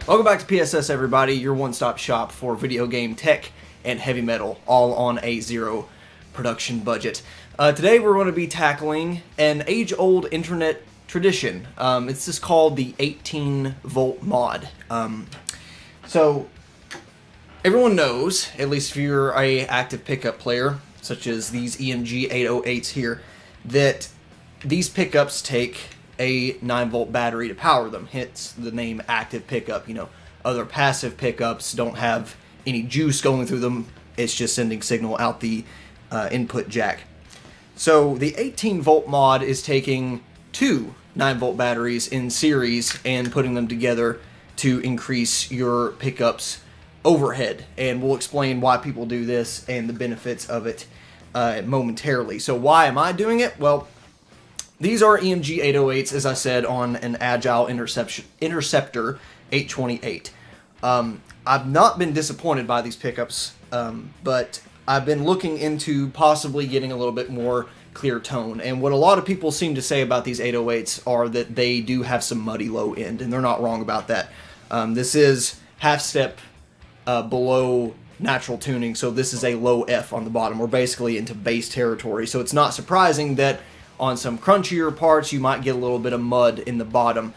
Welcome back to PSS, everybody, your one-stop shop for video game tech and heavy metal, all on a zero production budget. Today we're going to be tackling an age-old internet tradition. It's just called the 18-volt mod. So everyone knows, at least if you're a active pickup player, such as these EMG 808s here, that these pickups take a 9-volt battery to power them, hence the name active pickup. You know, other passive pickups don't have any juice going through them, it's just sending signal out the input jack. So the 18-volt mod is taking two 9-volt batteries in series and putting them together to increase your pickup's overhead, and we'll explain why people do this and the benefits of it momentarily. So why am I doing it? Well, these are EMG 808s, as I said, on an Agile Interceptor 828. I've not been disappointed by these pickups, but I've been looking into possibly getting a little bit more clear tone. And what a lot of people seem to say about these 808s are that they do have some muddy low end, and they're not wrong about that. This is half step below natural tuning, so this is a low F on the bottom. We're basically into bass territory, so it's not surprising that on some crunchier parts, you might get a little bit of mud in the bottom.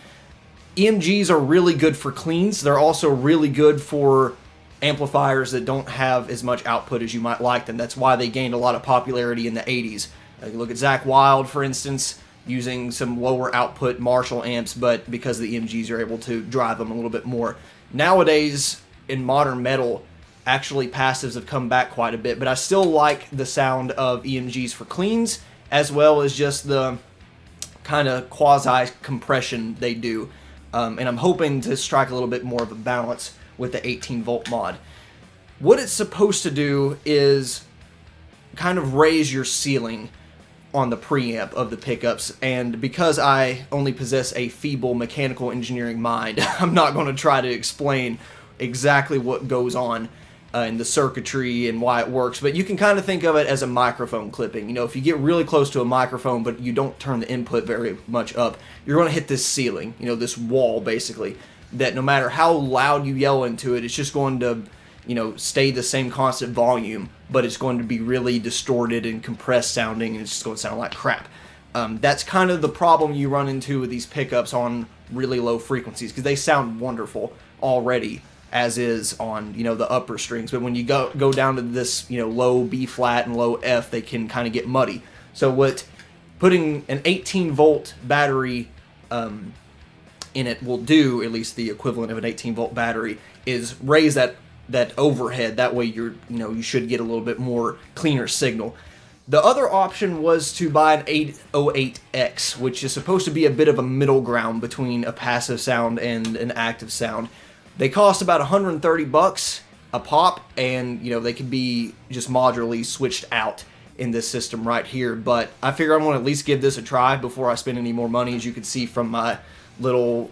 EMGs are really good for cleans. They're also really good for amplifiers that don't have as much output as you might like them. That's why they gained a lot of popularity in the 80s. You look at Zakk Wylde, for instance, using some lower output Marshall amps, but because the EMGs are able to drive them a little bit more. Nowadays, in modern metal, actually passives have come back quite a bit, but I still like the sound of EMGs for cleans, as well as just the kind of quasi-compression they do. And I'm hoping to strike a little bit more of a balance with the 18-volt mod. What it's supposed to do is kind of raise your ceiling on the preamp of the pickups, and because I only possess a feeble mechanical engineering mind, I'm not going to try to explain exactly what goes on in the circuitry and why it works, but you can kind of think of it as a microphone clipping. You know, if you get really close to a microphone but you don't turn the input very much up, you're going to hit this ceiling, you know, this wall basically, that no matter how loud you yell into it, it's just going to, you know, stay the same constant volume, but it's going to be really distorted and compressed sounding, and it's just going to sound like crap. That's kind of the problem you run into with these pickups on really low frequencies, because they sound wonderful already as is on, you know, the upper strings, but when you go down to this, you know, low B flat and low F, they can kind of get muddy. So what putting an 18-volt battery in it will do, at least the equivalent of an 18-volt battery, is raise that overhead. That way you should get a little bit more cleaner signal. The other option was to buy an 808X, which is supposed to be a bit of a middle ground between a passive sound and an active sound. They cost about $130 a pop, and you know, they can be just modularly switched out in this system right here. But I figure I'm going to at least give this a try before I spend any more money. As you can see from my little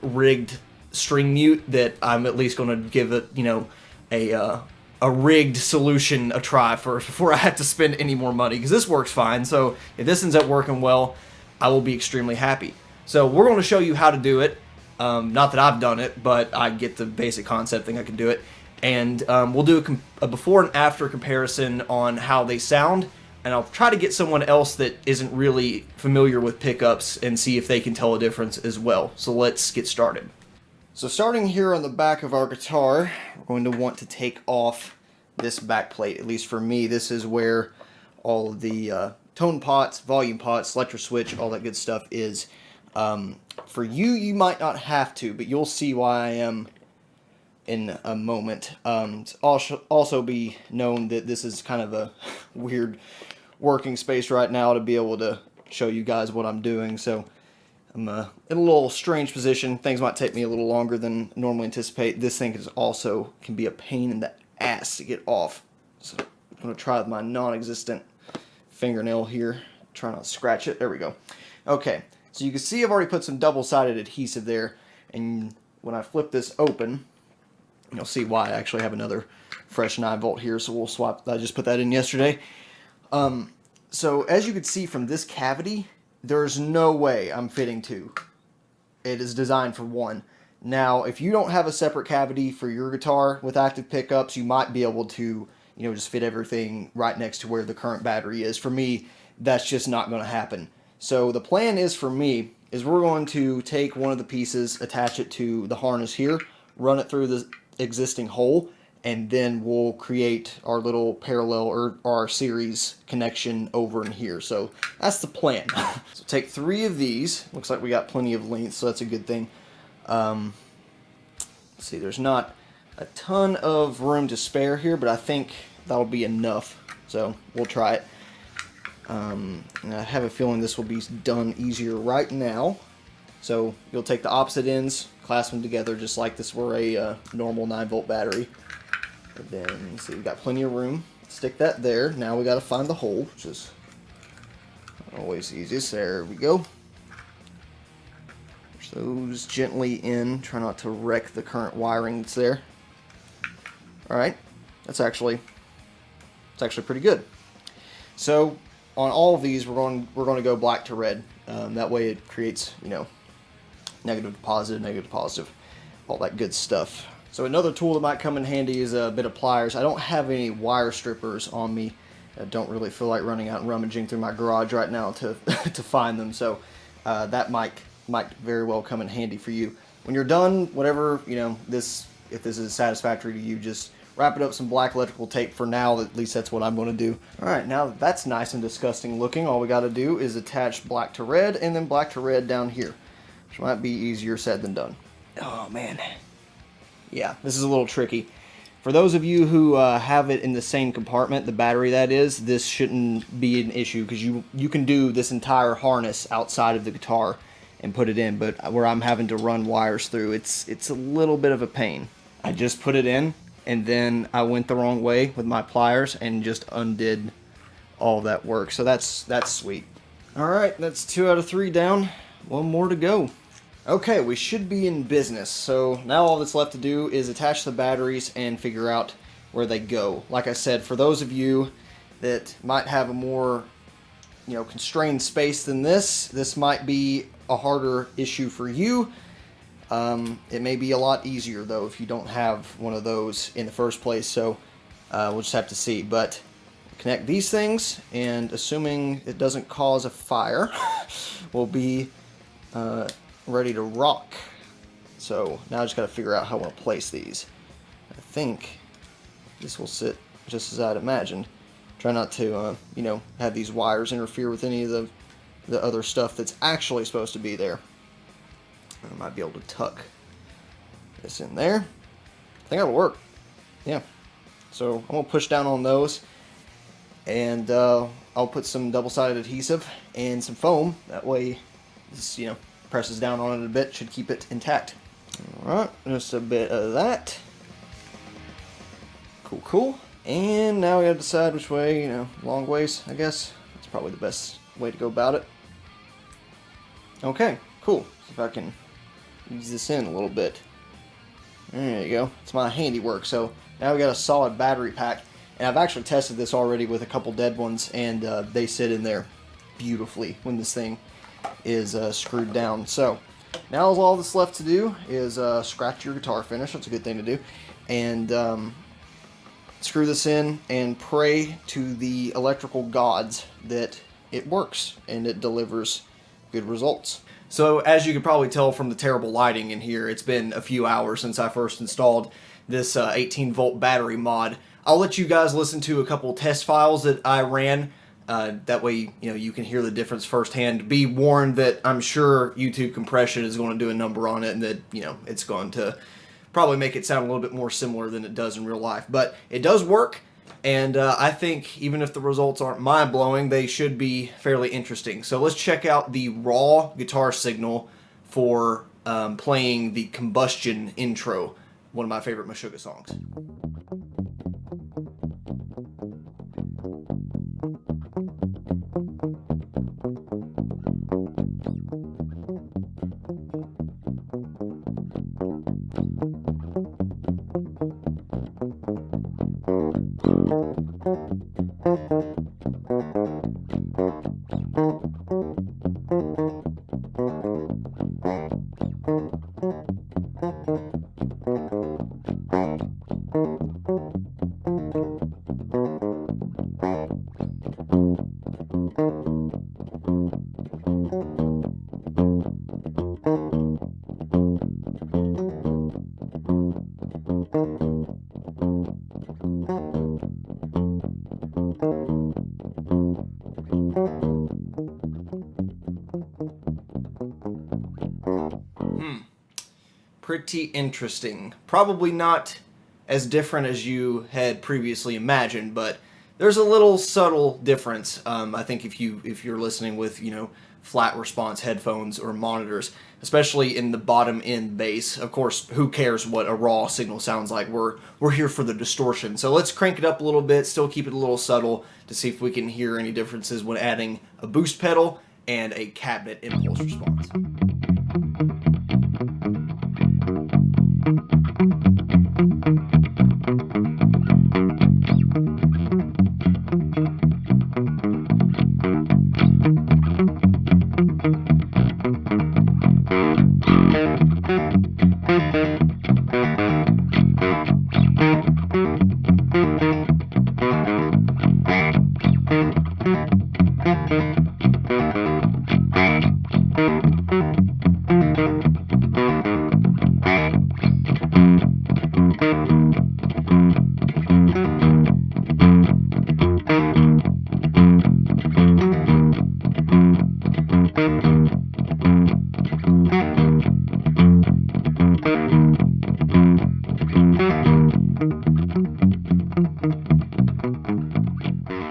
rigged string mute, that I'm at least going to give it, you know, a rigged solution a try first before I have to spend any more money, because this works fine. So if this ends up working well, I will be extremely happy. So we're going to show you how to do it. Not that I've done it, but I get the basic concept, think I can do it. And we'll do a before and after comparison on how they sound, and I'll try to get someone else that isn't really familiar with pickups and see if they can tell a difference as well. So let's get started. So starting here on the back of our guitar, we're going to want to take off this back plate. At least for me, this is where all of the tone pots, volume pots, selector switch, all that good stuff is. For you, you might not have to, but you'll see why I am in a moment. Also be known that this is kind of a weird working space right now to be able to show you guys what I'm doing, so I'm in a little strange position. Things might take me a little longer than normally anticipate. This thing can be a pain in the ass to get off. So I'm going to try with my non-existent fingernail here. Try not to scratch it. There we go. Okay. So you can see I've already put some double-sided adhesive there, and when I flip this open, you'll see why I actually have another fresh 9-volt here, so we'll swap. I just put that in yesterday. So as you can see from this cavity, there's no way I'm fitting two. It is designed for one. Now, if you don't have a separate cavity for your guitar with active pickups, you might be able to, just fit everything right next to where the current battery is. For me, that's just not going to happen. So the plan is for me, is we're going to take one of the pieces, attach it to the harness here, run it through the existing hole, and then we'll create our little parallel or our series connection over in here. So that's the plan. So take 3 of these. Looks like we got plenty of length, so that's a good thing. Let's see, there's not a ton of room to spare here, but I think that'll be enough. So we'll try it. And I have a feeling this will be done easier right now. So you'll take the opposite ends, clasp them together just like this were a normal 9-volt battery. And then, see, we've got plenty of room. Stick that there. Now we got to find the hole, which is always easiest. There we go. Push those gently in. Try not to wreck the current wiring that's there. All right, it's actually pretty good. So on all of these, we're going to go black to red. That way it creates, negative to positive, all that good stuff. So another tool that might come in handy is a bit of pliers. I don't have any wire strippers on me. I don't really feel like running out and rummaging through my garage right now to to find them. So that might very well come in handy for you. When you're done, whatever, if this is satisfactory to you, just wrap it up some black electrical tape for now. At least that's what I'm going to do. All right, now that that's nice and disgusting looking, all we got to do is attach black to red and then black to red down here, which might be easier said than done. Oh, man. Yeah, this is a little tricky. For those of you who have it in the same compartment, the battery that is, this shouldn't be an issue because you can do this entire harness outside of the guitar and put it in, but where I'm having to run wires through, it's a little bit of a pain. I just put it in, and then I went the wrong way with my pliers and just undid all that work. So that's sweet. All right, that's 2 out of 3 down. 1 more to go. Okay, we should be in business. So now all that's left to do is attach the batteries and figure out where they go. Like I said, for those of you that might have a more, constrained space than this might be a harder issue for you. It may be a lot easier though if you don't have one of those in the first place. So we'll just have to see. But connect these things, and assuming it doesn't cause a fire, we'll be ready to rock. So now I just got to figure out how I want to place these. I think this will sit just as I'd imagined. Try not to, have these wires interfere with any of the other stuff that's actually supposed to be there. I might be able to tuck this in there. I think that'll work. Yeah. So I'm going to push down on those, and I'll put some double-sided adhesive and some foam. That way this, presses down on it a bit, should keep it intact. Alright, just a bit of that. Cool. And now we gotta decide which way, long ways, I guess. That's probably the best way to go about it. Okay, cool. See if I can ease this in a little bit. There you go. It's my handiwork. So now we got a solid battery pack. And I've actually tested this already with a couple dead ones, and they sit in there beautifully when this thing is screwed down. So now all that's left to do is scratch your guitar finish. That's a good thing to do. And screw this in and pray to the electrical gods that it works and it delivers good results. So as you can probably tell from the terrible lighting in here, it's been a few hours since I first installed this 18-volt battery mod. I'll let you guys listen to a couple test files that I ran. That way, you can hear the difference firsthand. Be warned that I'm sure YouTube compression is going to do a number on it, and that, it's going to probably make it sound a little bit more similar than it does in real life. But it does work, and I think even if the results aren't mind-blowing, they should be fairly interesting. So let's check out the raw guitar signal for playing the Combustion intro, one of my favorite Meshuggah songs. pretty interesting. Probably not as different as you had previously imagined, but there's a little subtle difference. I think if you're listening with flat response headphones or monitors, especially in the bottom end bass. Of course, who cares what a raw signal sounds like? We're here for the distortion. So let's crank it up a little bit, still keep it a little subtle to see if we can hear any differences when adding a boost pedal and a cabinet impulse response.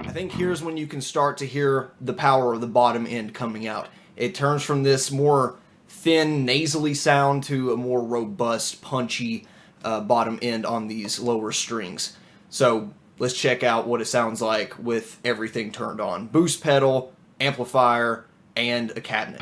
I think here's when you can start to hear the power of the bottom end coming out. It turns from this more thin, nasally sound to a more robust, punchy bottom end on these lower strings. So let's check out what it sounds like with everything turned on. Boost pedal, amplifier, and a cabinet.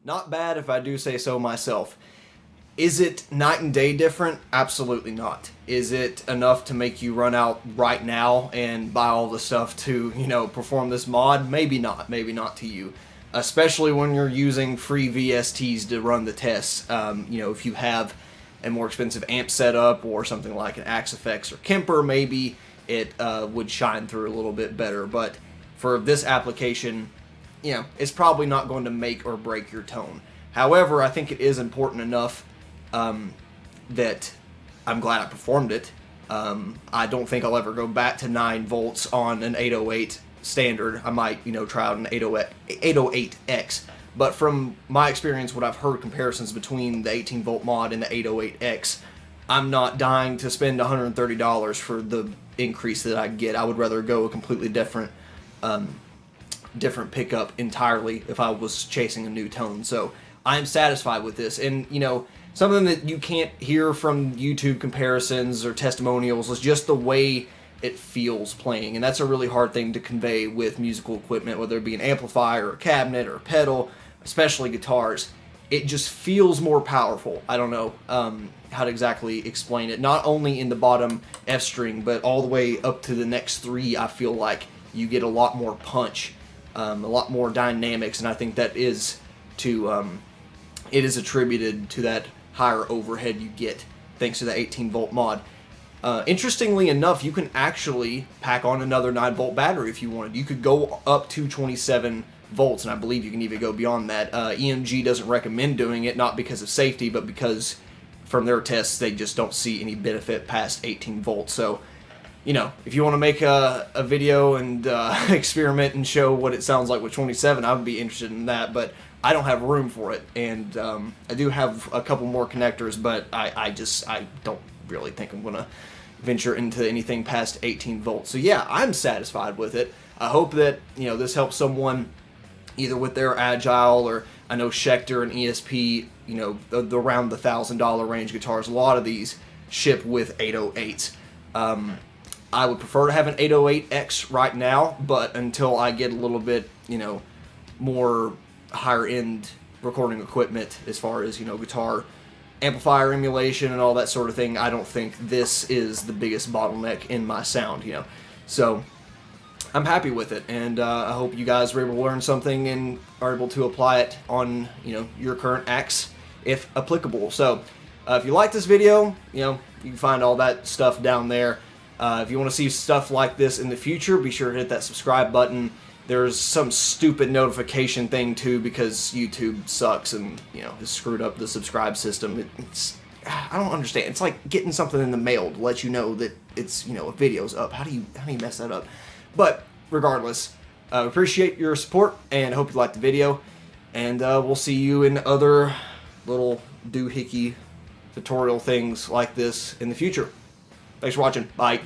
Not bad if I do say so myself. Is it night and day different? Absolutely not. Is it enough to make you run out right now and buy all the stuff to, perform this mod? Maybe not. Maybe not to you. Especially when you're using free VSTs to run the tests. If you have a more expensive amp setup or something like an Axe FX or Kemper, maybe it would shine through a little bit better. But for this application, it's probably not going to make or break your tone. However, I think it is important enough that I'm glad I performed it. I don't think I'll ever go back to 9 volts on an 808 standard. I might, try out an 808X. But from my experience, what I've heard comparisons between the 18 volt mod and the 808X, I'm not dying to spend $130 for the increase that I get. I would rather go a completely different pickup entirely if I was chasing a new tone. So I'm satisfied with this. And, something that you can't hear from YouTube comparisons or testimonials is just the way it feels playing. And that's a really hard thing to convey with musical equipment, whether it be an amplifier or a cabinet or a pedal, especially guitars. It just feels more powerful. I don't know how to exactly explain it. Not only in the bottom F string, but all the way up to the next 3, I feel like you get a lot more punch, a lot more dynamics, and I think that is it is attributed to that higher overhead you get thanks to the 18 volt mod. Interestingly enough, you can actually pack on another 9 volt battery if you wanted. You could go up to 27 volts, and I believe you can even go beyond that. EMG doesn't recommend doing it, not because of safety, but because from their tests they just don't see any benefit past 18 volts. So, if you want to make a video and experiment and show what it sounds like with 27, I would be interested in that, but I don't have room for it, and I do have a couple more connectors, but I don't really think I'm going to venture into anything past 18 volts. So yeah, I'm satisfied with it. I hope that, this helps someone either with their Agile, or I know Schecter and ESP, around the $1,000 range guitars, a lot of these ship with 808s. I would prefer to have an 808X right now, but until I get a little bit, you know, more higher end recording equipment as far as, you know, guitar amplifier emulation and all that sort of thing, I don't think this is the biggest bottleneck in my sound, you know. So I'm happy with it, and I hope you guys were able to learn something and are able to apply it on, you know, your current acts if applicable. So if you like this video, you know, you can find all that stuff down there. If you want to see stuff like this in the future, be sure to hit that subscribe button. There's some stupid notification thing too, because YouTube sucks and, you know, has screwed up the subscribe system. I don't understand. It's like getting something in the mail to let you know that it's, you know, a video's up. How do you mess that up? But regardless, appreciate your support and hope you liked the video. And we'll see you in other little doohickey tutorial things like this in the future. Thanks for watching. Bye.